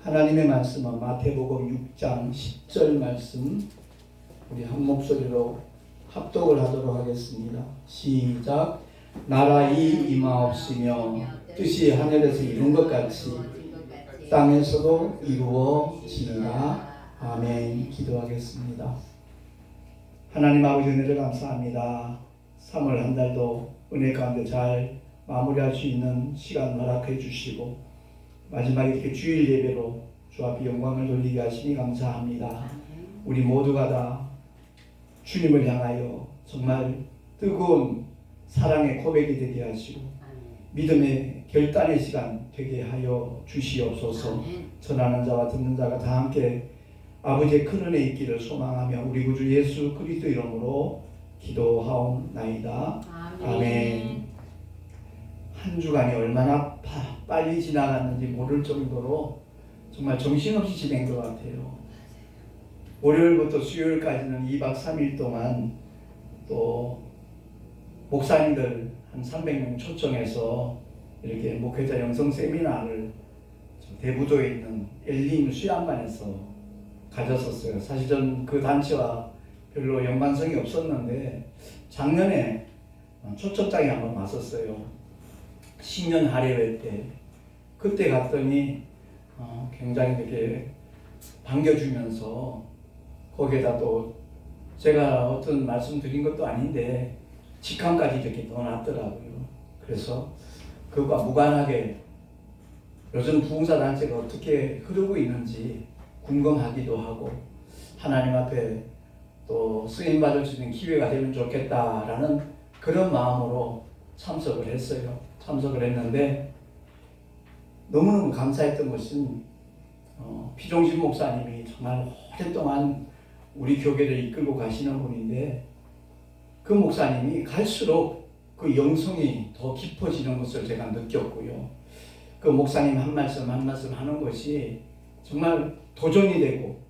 하나님의 말씀은 마태복음 6장 10절 말씀 우리 한 목소리로 합독을 하도록 하겠습니다. 시작. 나라의 임하옵시며 뜻이 하늘에서 이룬 것 같이 땅에서도 이루어지리라. 아멘. 기도하겠습니다. 하나님 아버지 은혜를 감사합니다. 3월 한 달도 은혜 가운데 잘 마무리할 수 있는 시간 허락해 주시고 마지막에 이렇게 주일 예배로 주 앞에 영광을 돌리게 하시니 감사합니다. 우리 모두가 다 주님을 향하여 정말 뜨거운 사랑의 고백이 되게 하시고 믿음의 결단의 시간 되게 하여 주시옵소서. 전하는 자와 듣는 자가 다 함께 아버지의 큰 은혜 있기를 소망하며 우리 구주 예수 그리스도 이름으로 기도하옵나이다. 아멘. 한 주간이 얼마나 빨리 지나갔는지 모를 정도로 정말 정신없이 지낸 것 같아요. 월요일부터 수요일까지는 2박 3일 동안 또 목사님들 한 300명 초청해서 이렇게 목회자 영성 세미나를 대부도에 있는 엘림 수양관에서 가졌었어요. 사실 전 그 단체와 별로 연관성이 없었는데 작년에 초청장에 한번 왔었어요. 신년 할애회 때 그때 갔더니 굉장히 이렇게 반겨주면서 거기에다 또 제가 어떤 말씀 드린 것도 아닌데 직함까지 이렇게 넣어놨더라고요. 그래서 그것과 무관하게 요즘 부흥사 단체가 어떻게 흐르고 있는지 궁금하기도 하고 하나님 앞에 또 쓰임받을 수 있는 기회가 되면 좋겠다라는 그런 마음으로 참석을 했어요. 참석을 했는데 너무너무 감사했던 것은 피종신 목사님이 정말 오랫동안 우리 교회를 이끌고 가시는 분인데 그 목사님이 갈수록 그 영성이 더 깊어지는 것을 제가 느꼈고요. 그 목사님 한 말씀 한 말씀 하는 것이 정말 도전이 되고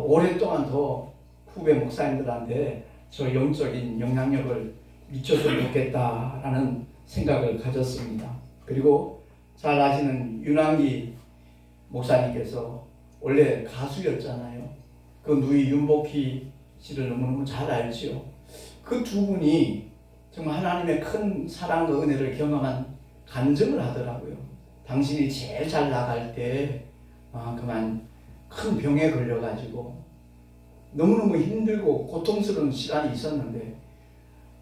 오랫동안 더 후배 목사님들한테 저 영적인 영향력을 미쳤으면 좋겠다라는 생각을 가졌습니다. 그리고 잘 아시는 윤환기 목사님께서 원래 가수였잖아요. 그 누이 윤복희 씨를 너무너무 잘 알지요. 그 두 분이 정말 하나님의 큰 사랑과 은혜를 경험한 간증을 하더라고요. 당신이 제일 잘 나갈 때 그만 큰 병에 걸려가지고 너무너무 힘들고 고통스러운 시간이 있었는데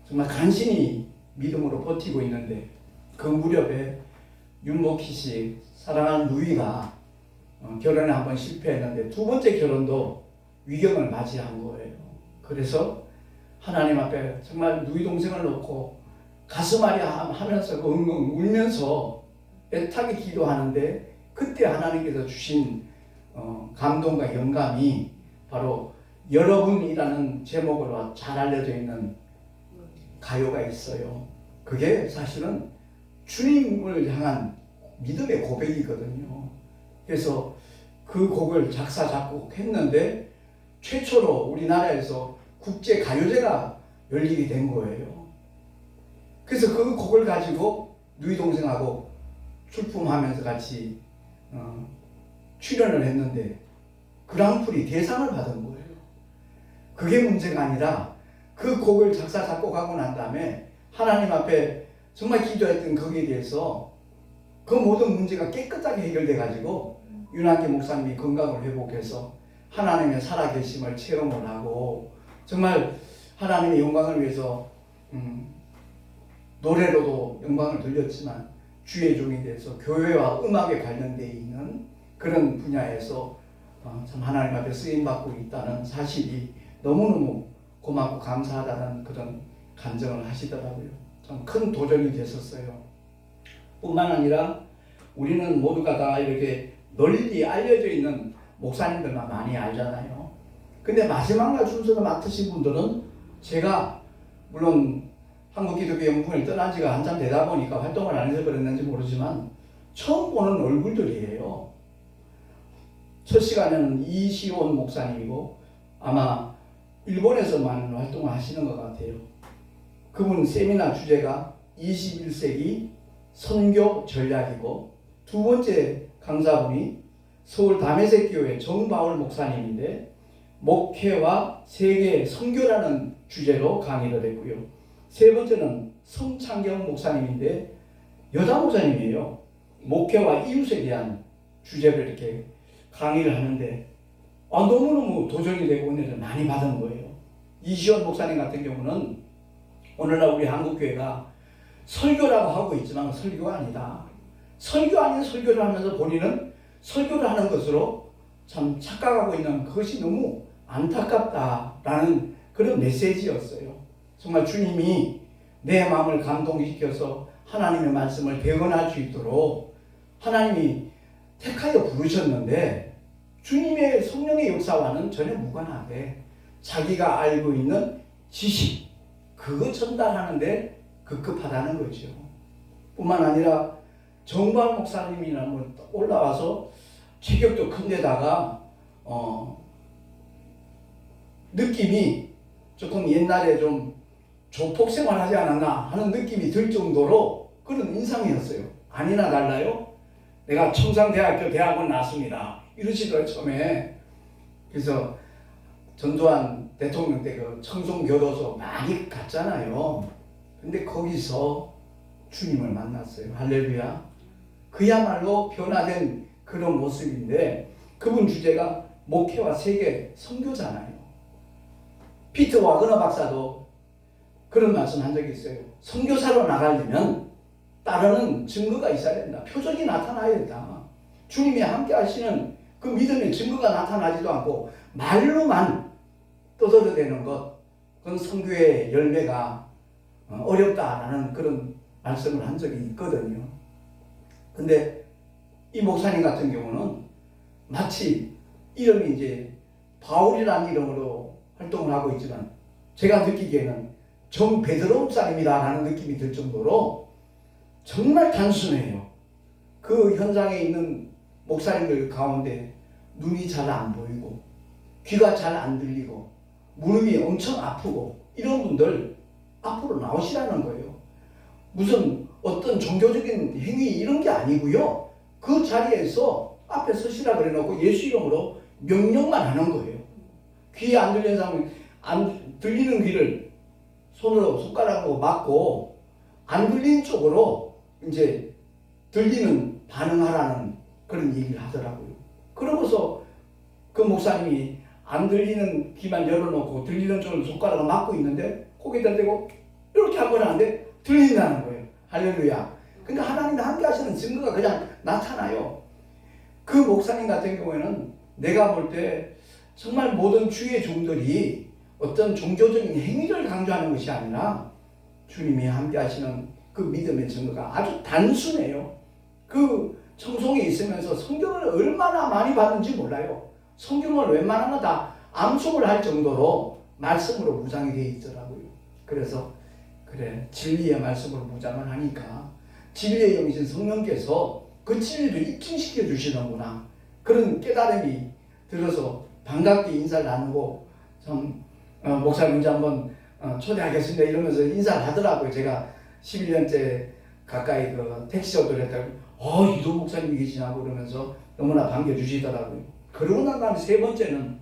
정말 간신히 믿음으로 버티고 있는데 그 무렵에 윤복희 씨 사랑하는 누이가 결혼에 한번 실패했는데 두 번째 결혼도 위경을 맞이한 거예요. 그래서 하나님 앞에 정말 누이 동생을 놓고 가슴앓이 하면서 엉엉 울면서 애타게 기도하는데 그때 하나님께서 주신 감동과 영감이 바로 여러분이라는 제목으로 잘 알려져 있는 가요가 있어요. 그게 사실은 주님을 향한 믿음의 고백이거든요. 그래서 그 곡을 작사 작곡했는데 최초로 우리나라에서 국제 가요제가 열리게 된 거예요. 그래서 그 곡을 가지고 누이 동생하고 출품하면서 같이 출연을 했는데 그랑프리 대상을 받은 거예요. 그게 문제가 아니라 그 곡을 작사 작곡하고 난 다음에 하나님 앞에 정말 기도했던 거기에 대해서 그 모든 문제가 깨끗하게 해결돼 가지고 윤환기 목사님이 건강을 회복해서 하나님의 살아계심을 체험을 하고 정말 하나님의 영광을 위해서 노래로도 영광을 돌렸지만 주의 종이 돼서 교회와 음악에 관련되어 있는 그런 분야에서 참 하나님 앞에 쓰임받고 있다는 사실이 너무너무 고맙고 감사하다는 그런 간증을 하시더라고요. 참 큰 도전이 됐었어요. 뿐만 아니라 우리는 모두가 다 이렇게 널리 알려져 있는 목사님들만 많이 알잖아요. 근데 마지막 날 순서를 맡으신 분들은 제가 물론 한국기독교연구원을 떠난 지가 한참 되다 보니까 활동을 안 해서 그랬는지 모르지만 처음 보는 얼굴들이에요. 첫 시간에는 이시온 목사님이고 아마 일본에서 많은 활동을 하시는 것 같아요. 그분 세미나 주제가 21세기 선교 전략이고 두 번째 강사분이 서울 담에색교회 정바울 목사님인데 목회와 세계 선교라는 주제로 강의를 했고요. 세 번째는 성창경 목사님인데 여자 목사님이에요. 목회와 이웃에 대한 주제를 이렇게 강의를 하는데 너무너무 도전이 되고 은혜를 많이 받은 거예요. 이시원 목사님 같은 경우는 오늘날 우리 한국교회가 설교라고 하고 있지만 설교가 아니다. 설교 아닌 설교를 하면서 본인은 설교를 하는 것으로 참 착각하고 있는 그것이 너무 안타깝다라는 그런 메시지였어요. 정말 주님이 내 마음을 감동시켜서 하나님의 말씀을 배워할 수 있도록 하나님이 택하여 부르셨는데 주님의 성령의 역사와는 전혀 무관하게 자기가 알고 있는 지식 그거 전달하는데 급급하다는 거죠. 뿐만 아니라 정바울 목사님이나 올라와서 체격도 큰데다가 느낌이 조금 옛날에 좀 조폭생활하지 않았나 하는 느낌이 들 정도로 그런 인상이었어요. 아니나 달라요. 내가 청산대학교 대학원 나왔습니다. 이러시더라고요 처음에. 그래서 전두환 대통령 때 그 청송교도소 많이 갔잖아요. 근데 거기서 주님을 만났어요. 할렐루야. 그야말로 변화된 그런 모습인데 그분 주제가 목회와 세계 선교잖아요. 피터 와그너 박사도 그런 말씀 한 적이 있어요. 선교사로 나가려면 따르는 증거가 있어야 된다. 표적이 나타나야 된다. 주님이 함께 하시는 그 믿음의 증거가 나타나지도 않고 말로만 떠들어대는 것, 그건 선교의 열매가 어렵다라는 그런 말씀을 한 적이 있거든요. 근데 이 목사님 같은 경우는 마치 이름이 이제 바울이라는 이름으로 활동을 하고 있지만 제가 느끼기에는 정 베드로 목사님이다라는 느낌이 들 정도로 정말 단순해요. 그 현장에 있는 목사님들 가운데 눈이 잘 안 보이고 귀가 잘 안 들리고 무릎이 엄청 아프고 이런 분들 앞으로 나오시라는 거예요. 무슨 어떤 종교적인 행위 이런 게 아니고요. 그 자리에서 앞에 서시라 그래놓고 예수 이름으로 명령만 하는 거예요. 귀에 안 들리는 사람은 안 들리는 귀를 손으로 손가락으로 막고 안 들리는 쪽으로 이제 들리는 반응하라는 그런 얘기를 하더라고요. 그러고서 그 목사님이 안 들리는 귀만 열어놓고 들리는 쪽을 손가락을 막고 있는데 고개를 대고 이렇게 한번 하는데 들린다는 거예요. 할렐루야. 그러니까 하나님과 함께 하시는 증거가 그냥 나타나요. 그 목사님 같은 경우에는 내가 볼 때 정말 모든 주의 종들이 어떤 종교적인 행위를 강조하는 것이 아니라 주님이 함께 하시는 그 믿음의 증거가 아주 단순해요. 그 청송에 있으면서 성경을 얼마나 많이 봤는지 몰라요. 성경을 웬만하면 다 암송을 할 정도로 말씀으로 무장이 되어 있더라고요. 그래서 그래 진리의 말씀으로 무장을 하니까 진리의 영이신 성령께서 그 진리를 입증시켜 주시는구나 그런 깨달음이 들어서 반갑게 인사를 나누고 참 목사님 이제 한번 초대하겠습니다 이러면서 인사를 하더라고요. 제가 11년째 가까이 그 택시업을 했다고 이도 목사님이 계시냐고 그러면서 너무나 반겨주시더라고요. 그러고 난 다음에 세 번째는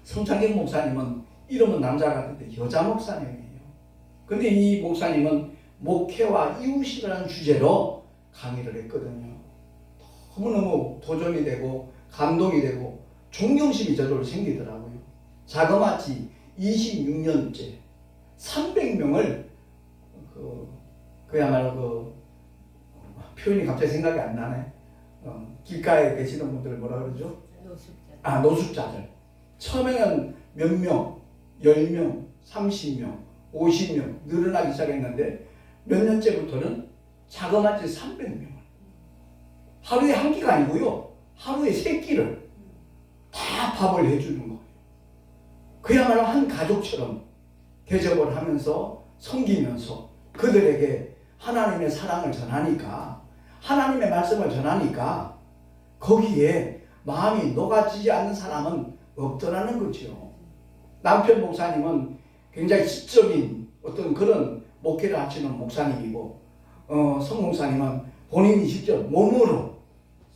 성창경 목사님은 이름은 남자 같은데 여자 목사님이에요. 근데 이 목사님은 목회와 이웃이라는 주제로 강의를 했거든요. 너무너무 도전이 되고 감동이 되고 존경심이 저절로 생기더라고요. 자그마치 26년째 300명을 그야말로 표현이 갑자기 생각이 안 나네. 길가에 계시는 분들 뭐라 그러죠? 노숙자들. 처음에는 몇 명, 10명, 30명, 50명 늘어나기 시작했는데 몇 년째부터는 자그마치 300명을 하루에 한 끼가 아니고요. 하루에 3끼를 다 밥을 해주는 거예요. 그야말로 한 가족처럼 대접을 하면서 섬기면서 그들에게 하나님의 사랑을 전하니까 하나님의 말씀을 전하니까 거기에 마음이 녹아지지 않는 사람은 없더라는 거죠. 남편 목사님은 굉장히 시적인 어떤 그런 목회를 하시는 목사님이고 성 목사님은 본인이 직접 몸으로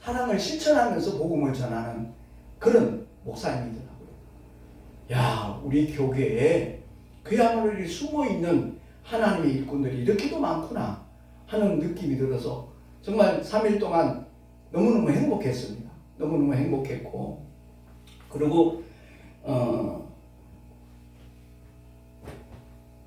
사랑을 실천하면서 복음을 전하는 그런 목사님이더라고요. 야, 우리 교회에 그야말로 숨어있는 하나님의 일꾼들이 이렇게도 많구나 하는 느낌이 들어서 정말 3일 동안 너무너무 행복했습니다. 너무너무 행복했고, 그리고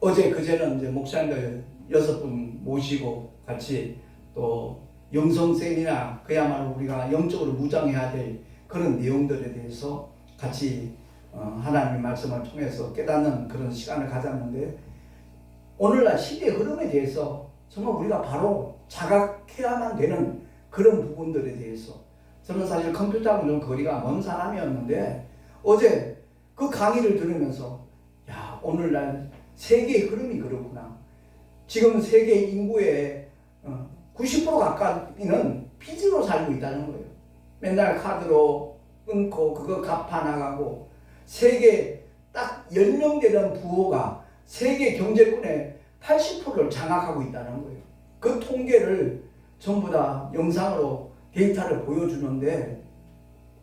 어제 그제는 이제 목사님들 6분 모시고 같이 또 영성 세미나, 그야말로 우리가 영적으로 무장해야 될 그런 내용들에 대해서 같이 하나님의 말씀을 통해서 깨닫는 그런 시간을 가졌는데, 오늘날 시대의 흐름에 대해서 정말 우리가 바로 자각해야만 되는 그런 부분들에 대해서, 저는 사실 컴퓨터하고는 좀 거리가 먼 사람이었는데 어제 그 강의를 들으면서 야, 오늘날 세계의 흐름이 그렇구나. 지금 세계 인구의 90% 가까이는 빚으로 살고 있다는 거예요. 맨날 카드로 끊고 그거 갚아 나가고, 세계 딱 10명 되는 부호가 세계 경제권의 80%를 장악하고 있다는 거예요. 그 통계를 전부 다 영상으로 데이터를 보여주는데,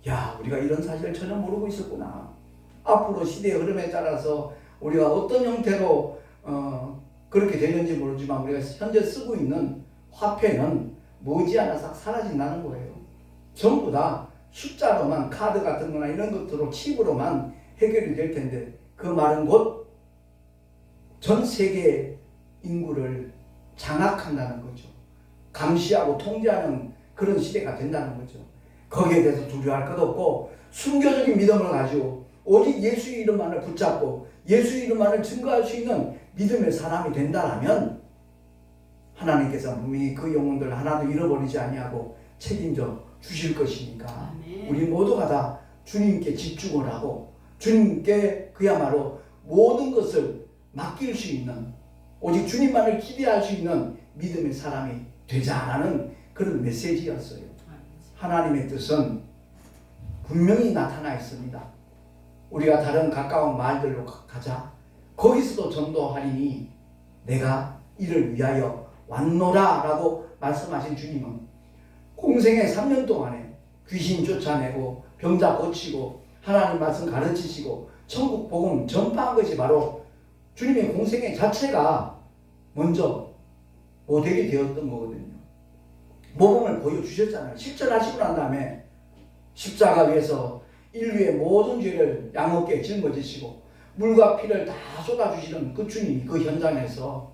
야, 우리가 이런 사실을 전혀 모르고 있었구나. 앞으로 시대의 흐름에 따라서 우리가 어떤 형태로 그렇게 되는지 모르지만 우리가 현재 쓰고 있는 화폐는 머지않아 싹 사라진다는 거예요. 전부 다 숫자로만, 카드 같은 거나 이런 것들로 칩으로만 해결이 될 텐데, 그 말은 곧 전 세계 인구를 장악한다는 거죠. 감시하고 통제하는 그런 시대가 된다는 거죠. 거기에 대해서 두려워할 것 없고 순교적인 믿음을 가지고 오직 예수의 이름만을 붙잡고 예수의 이름만을 증거할 수 있는 믿음의 사람이 된다면 하나님께서 분명히 그 영혼들 하나도 잃어버리지 아니하고 책임져 주실 것이니까, 아멘. 우리 모두가 다 주님께 집중을 하고 주님께 그야말로 모든 것을 맡길 수 있는, 오직 주님만을 기대할 수 있는 믿음의 사람이 되자라는 그런 메시지였어요. 하나님의 뜻은 분명히 나타나 있습니다. 우리가 다른 가까운 마을들로 가자. 거기서도 전도하리니 내가 이를 위하여 왔노라 라고 말씀하신 주님은 공생의 3년 동안에 귀신 쫓아내고 병자 고치고 하나님 말씀 가르치시고 천국 복음 전파한 것이 바로 주님의 공생의 자체가 먼저 모델이 되었던 거거든요. 모범을 보여주셨잖아요. 실천하시고 난 다음에 십자가 위에서 인류의 모든 죄를 양어깨 짊어지시고 물과 피를 다 쏟아주시는 그 주님이 그 현장에서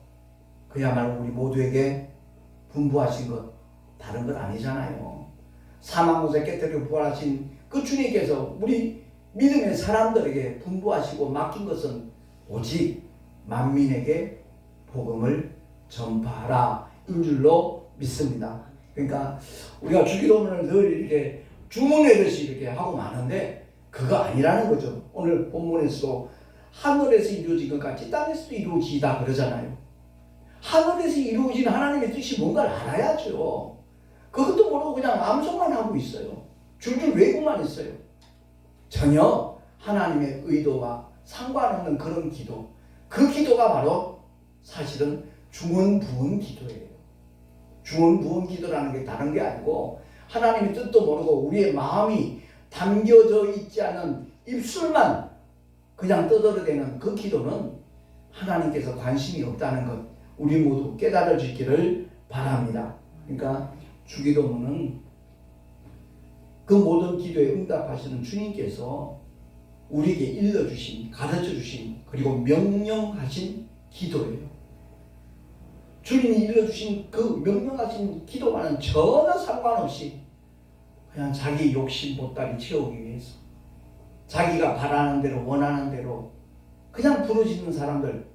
그야말로 우리 모두에게 분부하신 것 다른 것 아니잖아요. 사망 곳에 깨뜨리고 부활하신 그 주님께서 우리 믿음의 사람들에게 분부하시고 맡긴 것은 오직 만민에게 복음을 전파하라 인 줄로 믿습니다. 그러니까 우리가 주기도문을 늘 이렇게 주문하듯이 이렇게 하고 마는데 그거 아니라는 거죠. 오늘 본문에서도 하늘에서 이루어진 것 같이 땅에서도 이루어지다 그러잖아요. 하늘에서 이루어진 하나님의 뜻이 뭔가를 알아야죠. 그것도 모르고 그냥 암송만 하고 있어요. 줄줄 외우고만 있어요. 전혀 하나님의 의도와 상관없는 그런 기도, 그 기도가 바로 사실은 중언부언 기도예요. 중언부언 기도라는 게 다른 게 아니고 하나님의 뜻도 모르고 우리의 마음이 담겨져 있지 않은 입술만 그냥 떠들어대는 그 기도는 하나님께서 관심이 없다는 것 우리 모두 깨달아지기를 바랍니다. 그러니까 주기도문은 그 모든 기도에 응답하시는 주님께서 우리에게 일러주신, 가르쳐주신, 그리고 명령하신 기도예요. 주님이 일러주신 그 명령하신 기도와는 전혀 상관없이 그냥 자기 욕심 보따리 채우기 위해서 자기가 바라는 대로 원하는 대로 그냥 부르짖는 사람들,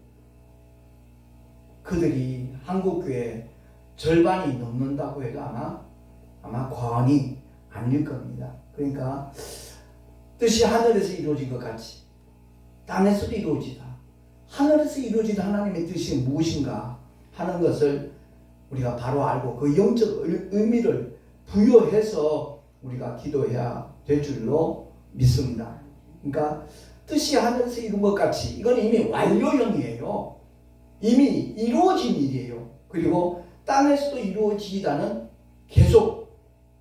그들이 한국교회 절반이 넘는다고 해도 아마 과언이 아닐 겁니다. 그러니까 뜻이 하늘에서 이루어진 것 같이 땅에서도 이루어지다. 하늘에서 이루어진 하나님의 뜻이 무엇인가 하는 것을 우리가 바로 알고 그 영적 의미를 부여해서 우리가 기도해야 될 줄로 믿습니다. 그러니까 뜻이 하늘에서 이룬 것 같이 이건 이미 완료형이에요. 이미 이루어진 일이에요. 그리고 땅에서도 이루어지다는 계속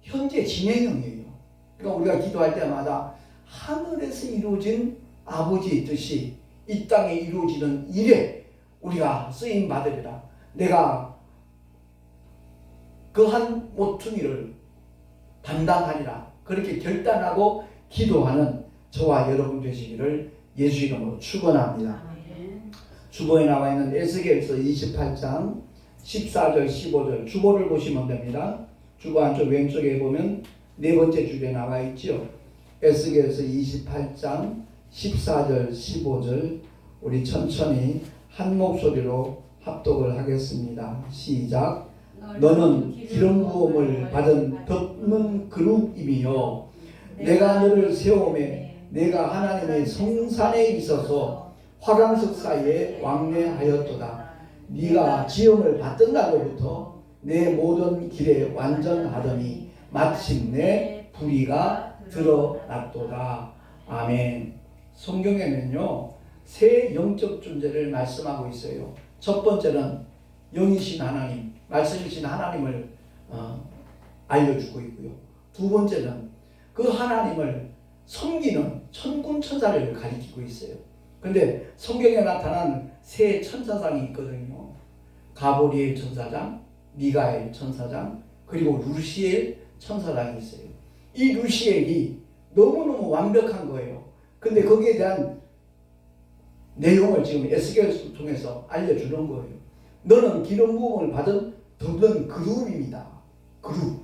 현재 진행형이에요. 그러니까 우리가 기도할 때마다 하늘에서 이루어진 아버지의 뜻이 이 땅에 이루어지는 일에 우리가 쓰임 받으리라. 내가 그 한 모퉁이를 담당하리라. 그렇게 결단하고 기도하는 저와 여러분 되시기를 예수 이름으로 축원합니다. 주보에 나와 있는 에스겔서 28장 14절 15절 주보를 보시면 됩니다. 주보 한쪽 왼쪽에 보면 네 번째 줄에 나와 있죠. 에스겔서 28장 14절 15절 우리 천천히 한 목소리로 합독을 하겠습니다. 시작. 너는 기름 부음을 받은 덮는 그룹이며 내가 너를 세우매 내가 하나님의 성산에 있어서 화강석 사이에 왕래하였도다. 네가 지음을 받던 날로부터 내 모든 길에 완전하더니 마침내 불의가 드러났도다. 아멘. 성경에는요 세 영적 존재를 말씀하고 있어요. 첫 번째는 영이신 하나님, 말씀이신 하나님을 알려주고 있고요. 두 번째는 그 하나님을 섬기는 천군 천사를 가리키고 있어요. 근데 성경에 나타난 세 천사장이 있거든요. 가브리엘 천사장, 미가엘 천사장, 그리고 루시엘 천사장이 있어요. 이 루시엘이 너무너무 완벽한 거예요. 근데 거기에 대한 내용을 지금 에스겔을 통해서 알려주는 거예요. 너는 기름 부음을 받은 덮는 그룹입니다. 그룹,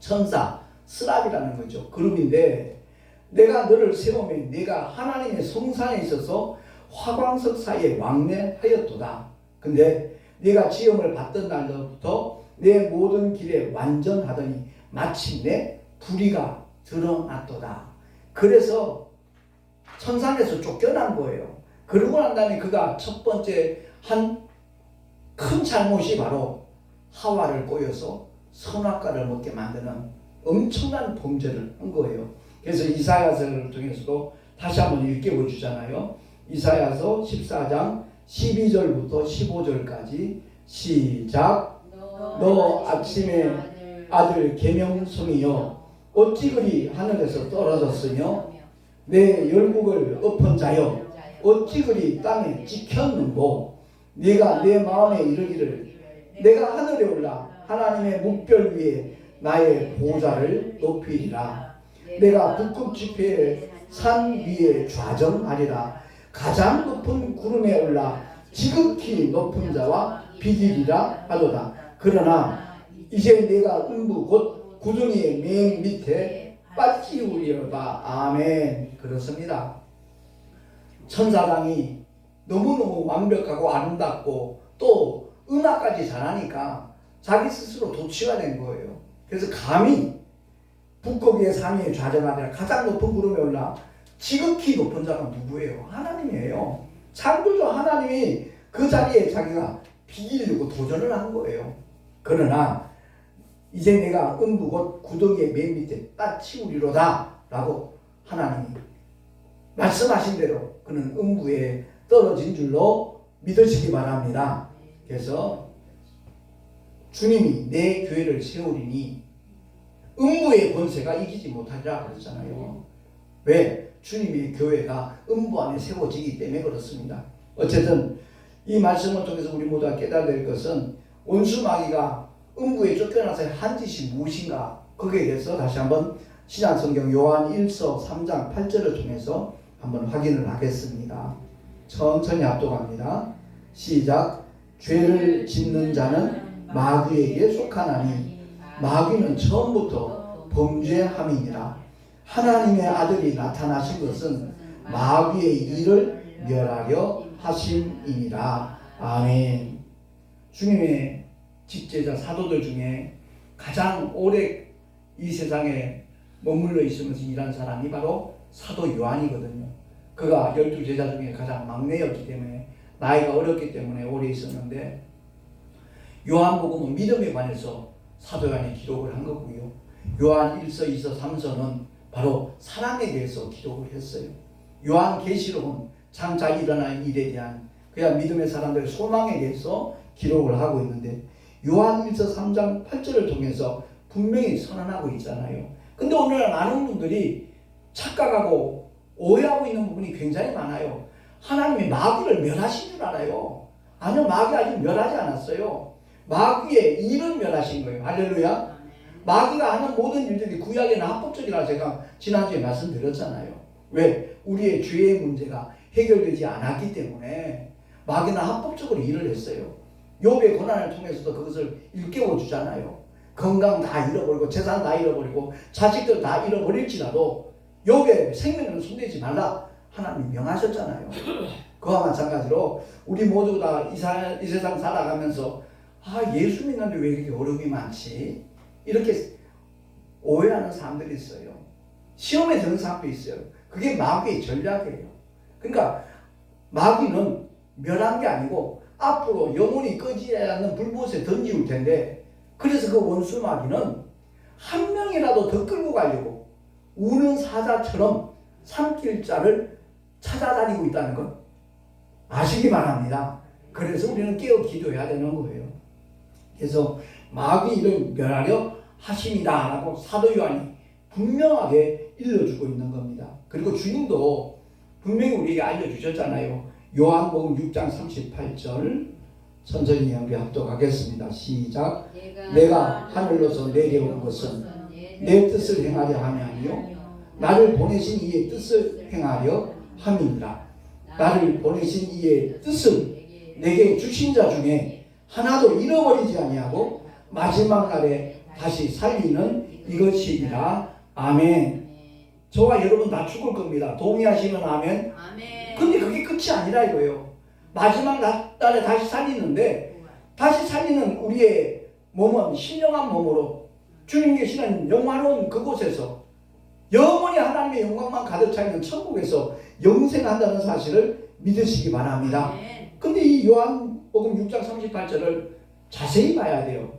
천사, 스랍이라는 거죠. 그룹인데 내가 너를 세우며 내가 하나님의 성산에 있어서 화광석 사이에 왕래하였도다. 근데 네가 지음을 받던 날부터 내 모든 길에 완전하더니 마침내 불의가 드러났도다. 그래서 천상에서 쫓겨난 거예요. 그러고 난 다음에 그가 첫 번째 한 큰 잘못이 바로 하와를 꼬여서 선악과를 먹게 만드는 엄청난 범죄를 한 거예요. 그래서 이사야서를 통해서도 다시 한번 읽게 주잖아요. 이사야서 14장 12절부터 15절까지 시작. 너 아침에 아들 계명성이여 어찌 그리 하늘에서 떨어졌으며 내 열국을 엎은 자여 어찌 그리 땅에 찍혔는고 네가 내 마음에 이르기를 내가 하늘에 올라 하나님의 묵별 위에 나의 보좌를 높이리라. 내가 북극 지폐의 산 위에 좌정하리라. 가장 높은 구름에 올라 지극히 높은 자와 비기리라 하도다. 그러나 이제 내가 음부 곧 구덩이의 맨 밑에 빠지우리로다. 아멘. 그렇습니다. 천사장이 너무너무 완벽하고 아름답고 또 음악까지 잘하니까 자기 스스로 도취가 된 거예요. 그래서 감히 북극의 산 위에 좌정하리라. 가장 높은 구름에 올라 지극히 높은 자가 누구예요? 하나님이에요. 창조주 하나님이 그 자리에 자기가 비기려고 도전을 한 거예요. 그러나 이제 내가 음부 곧 구덩이의 맨 밑에 빠치우리로다 라고 하나님이 말씀하신 대로 그는 음부에 떨어진 줄로 믿으시기 바랍니다. 그래서 주님이 내 교회를 세우리니 음부의 권세가 이기지 못하리라 그러잖아요. 왜? 주님의 교회가 음부 안에 세워지기 때문에 그렇습니다. 어쨌든 이 말씀을 통해서 우리 모두가 깨달아야 될 것은 원수 마귀가 음부에 쫓겨나서 한 짓이 무엇인가, 거기에 대해서 다시 한번 신약성경 요한 1서 3장 8절을 통해서 한번 확인을 하겠습니다. 천천히 합독합니다. 시작. 죄를 짓는 자는 마귀에게 속하나니 마귀는 처음부터 범죄함이니라. 하나님의 아들이 나타나신 것은 마귀의 일을 멸하려 하심이니라. 아멘. 주님의 직제자 사도들 중에 가장 오래 이 세상에 머물러 있으면서 일한 사람이 바로 사도 요한이거든요. 그가 12제자 중에 가장 막내였기 때문에 나이가 어렸기 때문에 오래 있었는데 요한복음은 믿음에 관해서 사도 요한이 기록을 한 거고요. 요한 1서, 2서, 3서는 바로 사랑에 대해서 기록을 했어요. 요한계시록은 장차 일어날 일에 대한 그냥 믿음의 사람들의 소망에 대해서 기록을 하고 있는데 요한 1서 3장 8절을 통해서 분명히 선언하고 있잖아요. 근데 오늘날 많은 분들이 착각하고 오해하고 있는 부분이 굉장히 많아요. 하나님이 마귀를 멸하신 줄 알아요. 아니요, 마귀 아직 멸하지 않았어요. 마귀의 일을 멸하신 거예요. 할렐루야. 마귀가 하는 모든 일들이 구약에는 합법적이라 제가 지난주에 말씀드렸잖아요. 왜? 우리의 죄의 문제가 해결되지 않았기 때문에 마귀는 합법적으로 일을 했어요. 욥의 고난을 통해서도 그것을 일깨워 주잖아요. 건강 다 잃어버리고 재산 다 잃어버리고 자식들 다 잃어버릴지라도 욥의 생명을 손대지 말라 하나님이 명하셨잖아요. 그와 마찬가지로 우리 모두 다 이 세상 살아가면서 예수 믿는데 왜 이렇게 어려움이 많지? 이렇게 오해하는 사람들이 있어요. 시험에 드는 사람도 있어요. 그게 마귀의 전략이에요. 그러니까 마귀는 멸한 게 아니고 앞으로 영원히 꺼지지 않는 불못에 던지울 텐데, 그래서 그 원수 마귀는 한 명이라도 더 끌고 가려고 우는 사자처럼 삼킬 자를 찾아다니고 있다는 것 아시기 바랍니다. 그래서 우리는 깨어 기도해야 되는 거예요. 그래서 마귀를 멸하려 하심이다 라고 사도 요한이 분명하게 일러주고 있는 겁니다. 그리고 주님도 분명히 우리에게 알려주셨잖아요. 요한복음 6장 38절 천천히 우리 합독하겠습니다. 시작. 내가 하늘로서 내려온 것은 내 뜻을 행하려 함이 아니요 나를 보내신 이의 뜻을 행하려 함이니라. 나를 보내신 이의 뜻을 내게 주신 자 중에 하나도 잃어버리지 아니하고 마지막 날에 다시 살리는 이것이니라. 아멘. 저와 여러분 다 죽을 겁니다. 동의하시면 아멘. 근데 그게 끝이 아니라 이거예요. 마지막 날에 다시 살리는데, 다시 살리는 우리의 몸은 신령한 몸으로 주님 계시는 영화로운 그곳에서 영원히 하나님의 영광만 가득 차 있는 천국에서 영생한다는 사실을 믿으시기 바랍니다. 근데 이 요한복음 6장 38절을 자세히 봐야 돼요.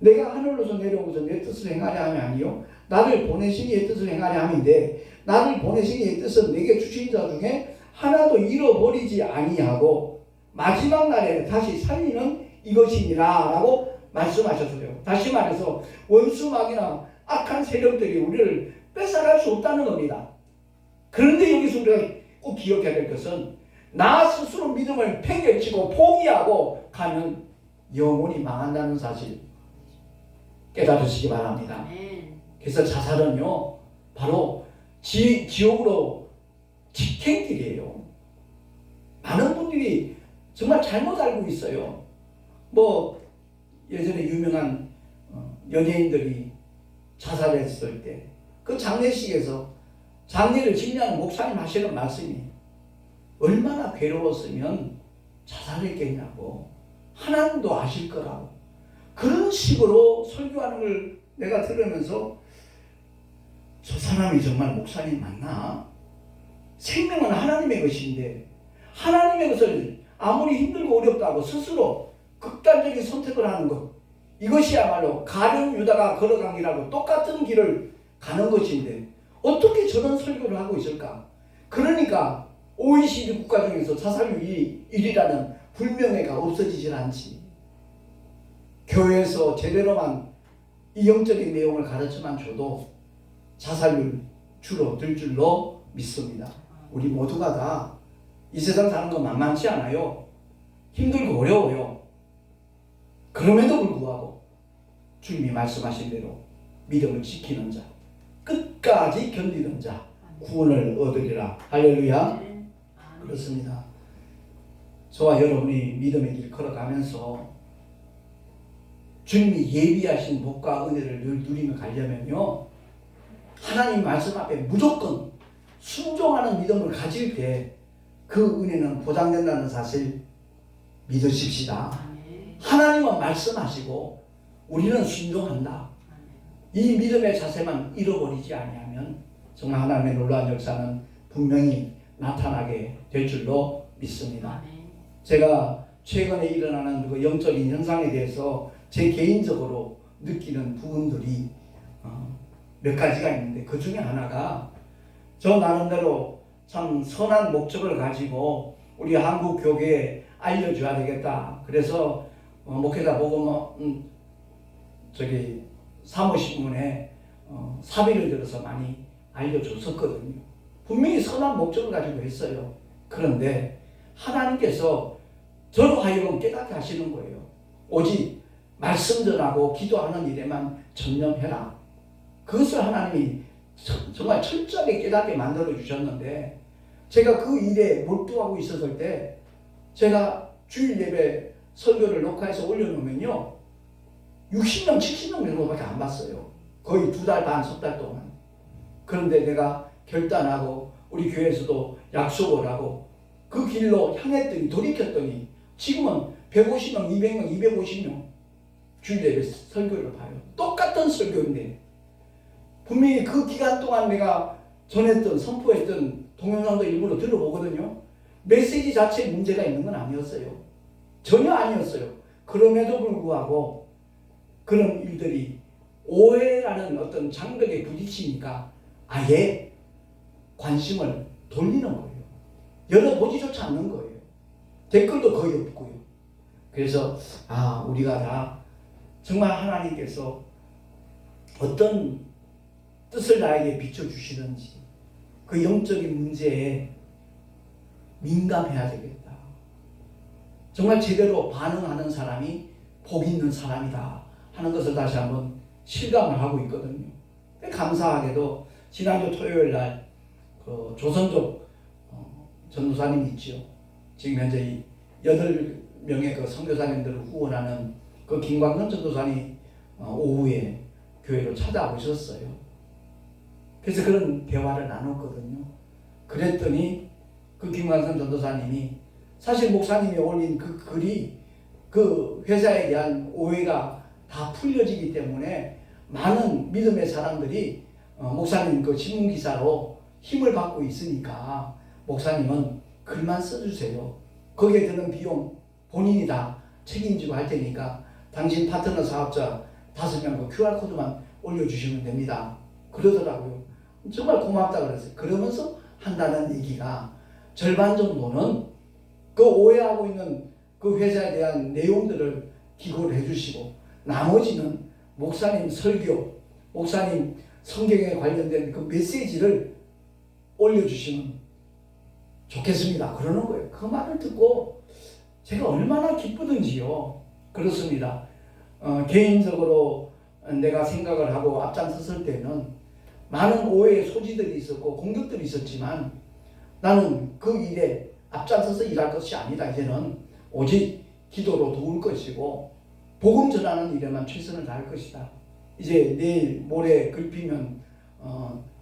내가 하늘로서 내려온 것은 내 뜻을 행하려 함이 아니요 나를 보내신 이의 뜻을 행하려 함인데, 나를 보내신 이의 뜻은 내게 주신 자 중에 하나도 잃어버리지 아니하고 마지막 날에 다시 살리는 이것이니라 라고 말씀하셨어요. 다시 말해서 원수 마귀나 악한 세력들이 우리를 뺏어갈 수 없다는 겁니다. 그런데 여기서 우리가 꼭 기억해야 될 것은 나 스스로 믿음을 팽개치고 포기하고 가면 영원히 망한다는 사실 깨달으시기 바랍니다. 그래서 자살은요 바로 지옥으로 직행길이에요. 많은 분들이 정말 잘못 알고 있어요. 예전에 유명한 연예인들이 자살했을 때 그 장례식에서 장례를 집례하는 목사님 하시는 말씀이 얼마나 괴로웠으면 자살했겠냐고, 하나님도 아실 거라고, 그런 식으로 설교하는 걸 내가 들으면서 저 사람이 정말 목사님 맞나? 생명은 하나님의 것인데 하나님의 것을 아무리 힘들고 어렵다고 스스로 극단적인 선택을 하는 것, 이것이야말로 가룟 유다가 걸어간 길하고 똑같은 길을 가는 것인데 어떻게 저런 설교를 하고 있을까? 그러니까 OECD 국가 중에서 자살률이 1위라는 불명예가 없어지질 않지. 교회에서 제대로만 이 영적인 내용을 가르쳐만 줘도 자살률 줄어들 줄로 믿습니다. 우리 모두가 다 이 세상 사는 거 만만치 않아요. 힘들고 어려워요. 그럼에도 불구하고 주님이 말씀하신 대로 믿음을 지키는 자, 끝까지 견디는 자 구원을 얻으리라. 할렐루야. 그렇습니다. 저와 여러분이 믿음의 길 걸어가면서 주님이 예비하신 복과 은혜를 늘 누리며 가려면요, 하나님 말씀 앞에 무조건 순종하는 믿음을 가질 때 그 은혜는 보장된다는 사실 믿으십시다. 하나님은 말씀하시고 우리는 순종한다. 이 믿음의 자세만 잃어버리지 아니하면 정말 하나님의 놀라운 역사는 분명히 나타나게 될 줄로 믿습니다. 제가 최근에 일어나는 그 영적인 현상에 대해서 제 개인적으로 느끼는 부분들이 몇 가지가 있는데, 그 중에 하나가 저 나름대로 참 선한 목적을 가지고 우리 한국 교계에 알려줘야 되겠다. 그래서 목회자 보고 사모신문에 사비를 들어서 많이 알려줬었거든요. 분명히 선한 목적을 가지고 했어요. 그런데 하나님께서 저로 하여금 깨닫게 하시는 거예요. 오직 말씀 전하고 기도하는 일에만 전념해라. 그것을 하나님이 정말 철저하게 깨닫게 만들어 주셨는데, 제가 그 일에 몰두하고 있었을 때 제가 주일 예배 설교를 녹화해서 올려놓으면요 60명 70명 정도밖에 안 봤어요. 거의 2달 반, 석 달 동안. 그런데 내가 결단하고 우리 교회에서도 약속을 하고 그 길로 향했더니, 돌이켰더니 지금은 150명, 200명, 250명 주일 예배 설교를 봐요. 똑같은 설교인데 분명히 그 기간 동안 내가 전했던, 선포했던 동영상도 일부러 들어보거든요. 메시지 자체에 문제가 있는 건 아니었어요. 전혀 아니었어요. 그럼에도 불구하고 그런 일들이 오해라는 어떤 장벽에 부딪히니까 아예 관심을 돌리는 거예요. 열어보지조차 않는 거예요. 댓글도 거의 없고요. 그래서 우리가 다 정말 하나님께서 어떤 뜻을 나에게 비춰주시는지 그 영적인 문제에 민감해야 되겠다. 정말 제대로 반응하는 사람이 복 있는 사람이다 하는 것을 다시 한번 실감을 하고 있거든요. 감사하게도 지난주 토요일 날 조선족 전도사님이 있죠. 지금 현재 8명의 그 선교사님들을 후원하는 그 김광근 전도사님 오후에 교회로 찾아오셨어요. 그래서 그런 대화를 나눴거든요. 그랬더니 그 김광근 전도사님이 사실 목사님이 올린 그 글이 그 회사에 대한 오해가 다 풀려지기 때문에 많은 믿음의 사람들이 목사님 그 신문기사로 힘을 받고 있으니까 목사님은 글만 써주세요. 거기에 드는 비용 본인이 다 책임지고 할 테니까 당신 파트너 사업자 5명 그 QR코드만 올려주시면 됩니다. 그러더라고요. 정말 고맙다 그랬어요. 그러면서 한다는 얘기가 절반 정도는 그 오해하고 있는 그 회사에 대한 내용들을 기고를 해주시고 나머지는 목사님 설교, 목사님 성경에 관련된 그 메시지를 올려주시면 좋겠습니다. 그러는 거예요. 그 말을 듣고 제가 얼마나 기쁘든지요. 그렇습니다. 개인적으로 내가 생각을 하고 앞장섰을 때는 많은 오해의 소지들이 있었고 공격들이 있었지만 나는 그 일에 앞장서서 일할 것이 아니다. 이제는 오직 기도로 도울 것이고 복음 전하는 일에만 최선을 다할 것이다. 이제 내일 모레 글피면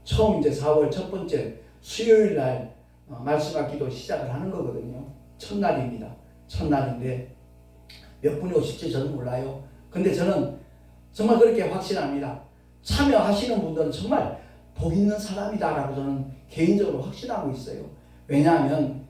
처음 이제 4월 첫 번째 수요일 날 말씀과 기도 시작을 하는 거거든요. 첫날입니다. 첫날인데 몇 분이 오실지 저는 몰라요. 근데 저는 정말 그렇게 확신합니다. 참여하시는 분들은 정말 복 있는 사람이다라고 저는 개인적으로 확신하고 있어요. 왜냐하면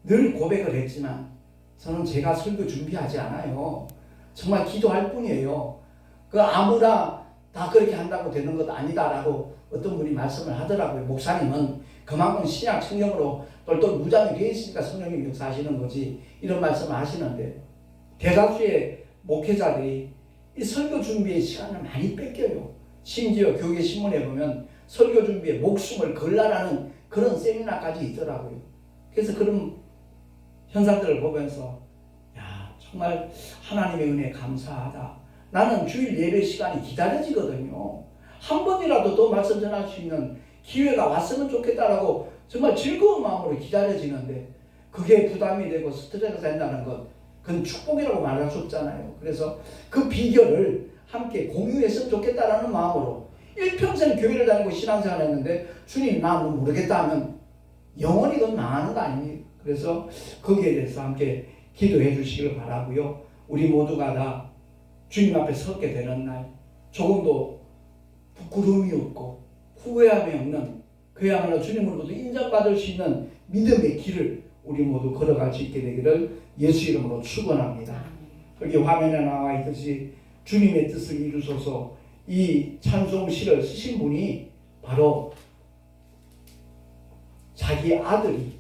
늘 고백을 했지만 저는 제가 설교 준비하지 않아요. 정말 기도할 뿐이에요. 그 아무나 다 그렇게 한다고 되는 것 아니다라고 어떤 분이 말씀을 하더라고요. 목사님은 그만큼 신약 성경으로 똘똘 무장이 되어 있으니까 성령님 역사하시는 거지 이런 말씀을 하시는데 대다수의 목회자들이 이 설교 준비의 시간을 많이 뺏겨요. 심지어 교계 신문에 보면 설교 준비에 목숨을 걸라라는 그런 세미나까지 있더라고요. 그래서 그런 현상들을 보면서 정말 하나님의 은혜에 감사하다. 나는 주일 예배 시간이 기다려지거든요. 한 번이라도 더 말씀 전할 수 있는 기회가 왔으면 좋겠다라고 정말 즐거운 마음으로 기다려지는데 그게 부담이 되고 스트레스가 된다는 것, 그건 축복이라고 말할 수 없잖아요. 그래서 그 비결을 함께 공유했으면 좋겠다라는 마음으로 일평생 교회를 다니고 신앙생활을 했는데 주님 나 모르겠다 하면 영원히 그건 망하는 거 아닙니까? 그래서 거기에 대해서 함께 기도해 주시길 바라고요. 우리 모두가 다 주님 앞에 서게 되는 날 조금도 부끄러움이 없고 후회함이 없는 그야말로 주님으로부터 인정받을 수 있는 믿음의 길을 우리 모두 걸어갈 수 있게 되기를 예수 이름으로 축원합니다. 여기 화면에 나와 있듯이 주님의 뜻을 이루소서 이 찬송시를 쓰신 분이 바로 자기 아들이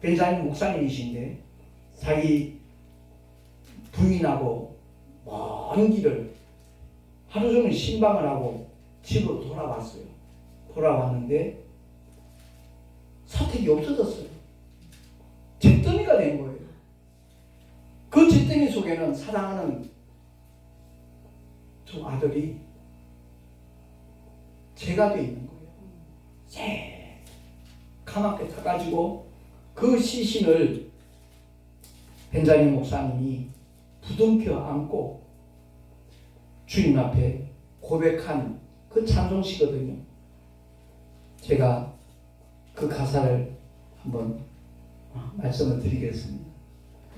벤자민 목사님이신데 자기 부인하고 먼 길을 하루 종일 신방을 하고 집으로 돌아왔어요. 돌아왔는데 사택이 없어졌어요. 잿더미가 된 거예요. 그 잿더미 속에는 사랑하는 두 아들이 죄가 돼 있는 거예요. 새카맣게 타가지고 그 시신을 벤자민 목사님이 부둥켜 안고 주님 앞에 고백한 그 찬송시거든요. 제가 그 가사를 한번 말씀을 드리겠습니다.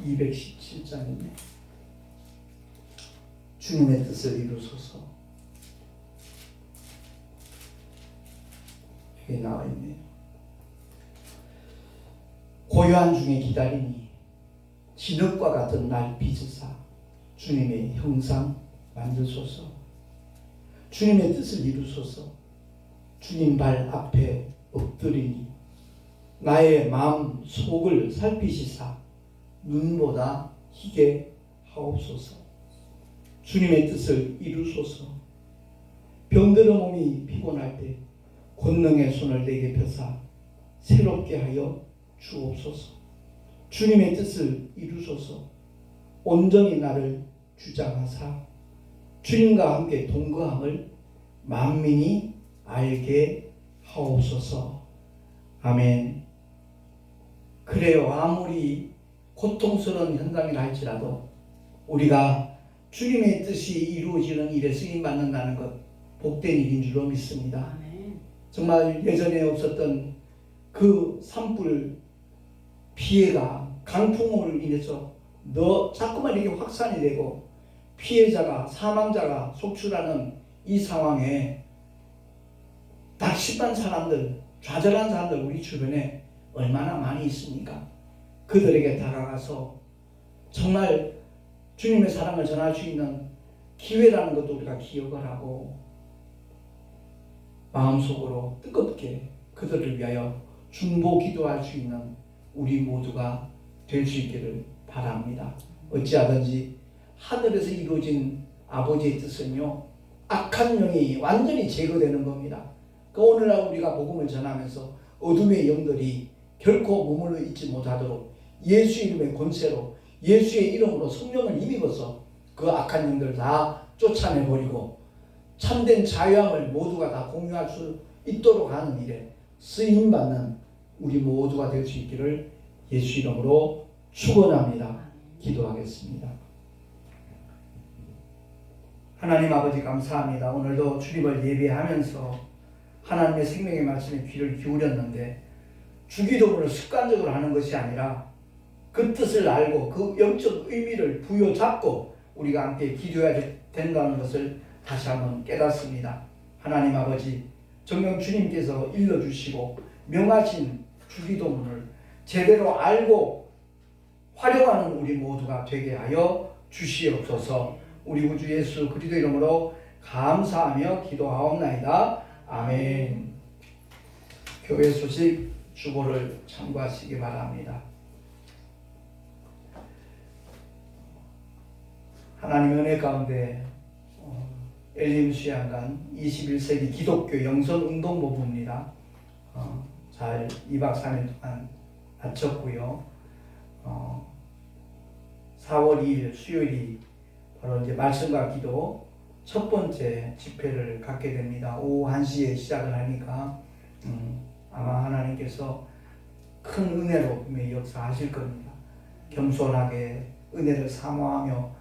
217장이네. 주님의 뜻을 이루소서. 여기 나와 있네요. 고요한 중에 기다리니 진흙과 같은 날 빚으사 주님의 형상 만드소서. 주님의 뜻을 이루소서. 주님 발 앞에 엎드리니 나의 마음 속을 살피시사 눈보다 희게 하옵소서. 주님의 뜻을 이루소서. 병들어 몸이 피곤할 때 권능의 손을 내게 펴사 새롭게 하여 주옵소서. 주님의 뜻을 이루소서. 온전히 나를 주장하사 주님과 함께 동거함을 만민이 알게 하옵소서. 아멘. 그래요. 아무리 고통스러운 현장이라 할지라도 우리가 주님의 뜻이 이루어지는 일에 쓰임받는다는 것 복된 일인 줄로 믿습니다. 정말 예전에 없었던 그 산불 피해가 강풍으로 인해서 자꾸만 이렇게 확산이 되고 피해자가 사망자가 속출하는 이 상황에 낙심한 사람들, 좌절한 사람들 우리 주변에 얼마나 많이 있습니까? 그들에게 다가가서 정말 주님의 사랑을 전할 수 있는 기회라는 것도 우리가 기억을 하고 마음속으로 뜨겁게 그들을 위하여 중보 기도할 수 있는 우리 모두가 될 수 있기를 바랍니다. 어찌하든지 하늘에서 이루어진 아버지의 뜻은요, 악한 영이 완전히 제거되는 겁니다. 그 오늘날 우리가 복음을 전하면서 어둠의 영들이 결코 머물러 있지 못하도록 예수 이름의 권세로 예수의 이름으로 성령을 힘입어서 그 악한 영들을 다 쫓아내버리고 참된 자유함을 모두가 다 공유할 수 있도록 하는 일에 쓰임받는 우리 모두가 될 수 있기를 예수 이름으로 축원합니다. 기도하겠습니다. 하나님 아버지 감사합니다. 오늘도 주님을 예배하면서 하나님의 생명의 말씀에 귀를 기울였는데 주기도문을 습관적으로 하는 것이 아니라 그 뜻을 알고 그 영적 의미를 부여잡고 우리가 함께 기도해야 된다는 것을 다시 한번 깨닫습니다. 하나님 아버지, 정녕 주님께서 일러주시고 명하신 주기도문을 제대로 알고 활용하는 우리 모두가 되게 하여 주시옵소서. 우리 구주 예수 그리스도 이름으로 감사하며 기도하옵나이다. 아멘. 교회 소식 주보를 참고하시기 바랍니다. 하나님의 은혜 가운데 엘림 수양관 21세기 기독교 영성운동본부입니다. 잘 2박 3일 동안 마쳤고요. 4월 2일 수요일이 바로 이제 말씀과 기도 첫 번째 집회를 갖게 됩니다. 오후 1시에 시작을 하니까 아마 하나님께서 큰 은혜로 분명히 역사하실 겁니다. 겸손하게 은혜를 사모하며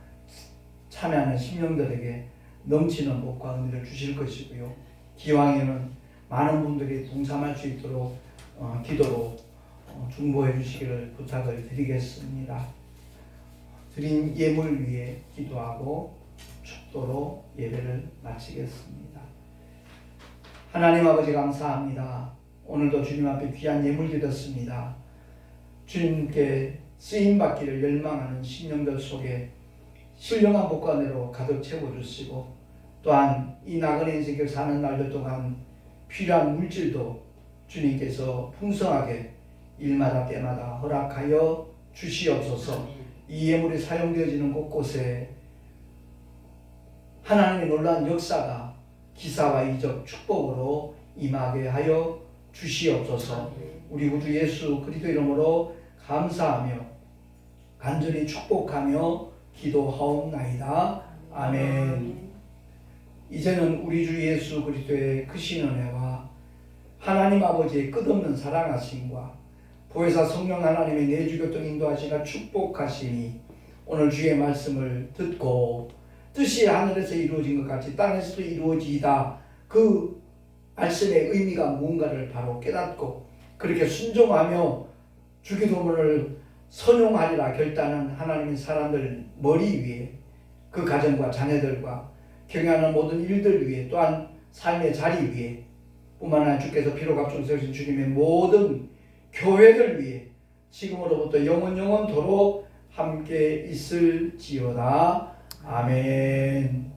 참여하는 심령들에게 넘치는 복과 은혜를 주실 것이고요. 기왕에는 많은 분들이 동참할 수 있도록 기도로 중보해 주시기를 부탁을 드리겠습니다. 드린 예물 위에 기도하고 축도로 예배를 마치겠습니다. 하나님 아버지 감사합니다. 오늘도 주님 앞에 귀한 예물 드렸습니다. 주님께 쓰임받기를 열망하는 심령들 속에 신령한 복과 은혜로 가득 채워주시고 또한 이 나그네 인생을 사는 날들 동안 필요한 물질도 주님께서 풍성하게 일마다 때마다 허락하여 주시옵소서. 이 예물이 사용되어지는 곳곳에 하나님의 놀라운 역사가 기사와 이적 축복으로 임하게 하여 주시옵소서. 우리 구주 예수 그리스도 이름으로 감사하며 간절히 축복하며 기도하옵나이다. 아멘. 이제는 우리 주 예수 그리스도의 크신 은혜와 하나님 아버지의 끝없는 사랑하심과 보혜사 성령 하나님의 내주교통 인도하시나 축복하시니 오늘 주의 말씀을 듣고 뜻이 하늘에서 이루어진 것 같이 땅에서도 이루어지이다. 그 말씀의 의미가 무언가를 바로 깨닫고 그렇게 순종하며 주기도문을 선용하리라 결단한 하나님의 사람들 머리 위에 그 가정과 자녀들과 경영하는 모든 일들 위에 또한 삶의 자리 위에 뿐만 아니라 주께서 피로 값주고 세우신 주님의 모든 교회들 위에 지금으로부터 영원토록 함께 있을지어다. 아멘.